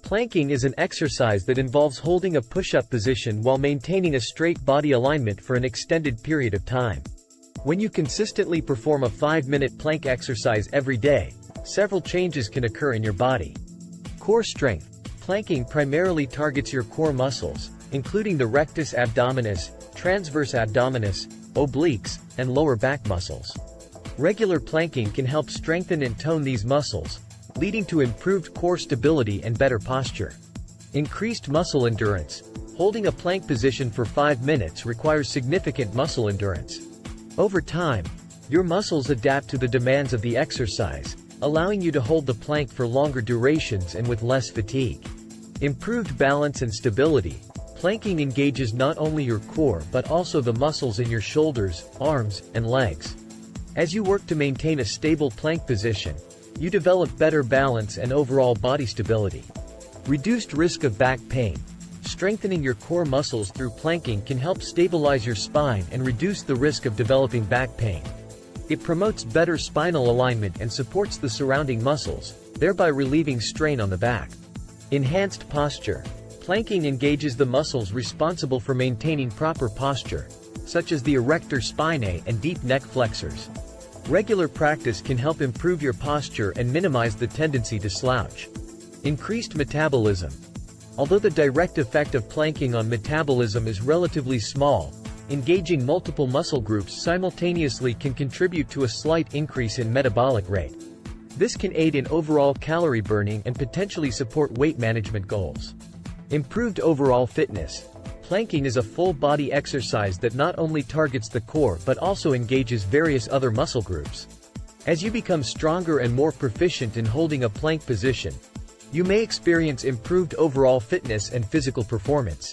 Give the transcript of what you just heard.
Planking is an exercise that involves holding a push-up position while maintaining a straight body alignment for an extended period of time. When you consistently perform a 5-minute plank exercise every day, several changes can occur in your body. Core strength. Planking primarily targets your core muscles, including the rectus abdominis, transverse abdominis, obliques, and lower back muscles. Regular planking can help strengthen and tone these muscles, leading to improved core stability and better posture. Increased muscle endurance. Holding a plank position for 5 minutes requires significant muscle endurance. Over time, your muscles adapt to the demands of the exercise, allowing you to hold the plank for longer durations and with less fatigue. Improved balance and stability. Planking engages not only your core but also the muscles in your shoulders, arms, and legs. As you work to maintain a stable plank position, you develop better balance and overall body stability. Reduced risk of back pain. Strengthening your core muscles through planking can help stabilize your spine and reduce the risk of developing back pain. It promotes better spinal alignment and supports the surrounding muscles, thereby relieving strain on the back. Enhanced posture. Planking engages the muscles responsible for maintaining proper posture, such as the erector spinae and deep neck flexors. Regular practice can help improve your posture and minimize the tendency to slouch. Increased metabolism. Although the direct effect of planking on metabolism is relatively small, engaging multiple muscle groups simultaneously can contribute to a slight increase in metabolic rate. This can aid in overall calorie burning and potentially support weight management goals. Improved overall fitness. Planking is a full-body exercise that not only targets the core but also engages various other muscle groups. As you become stronger and more proficient in holding a plank position, you may experience improved overall fitness and physical performance.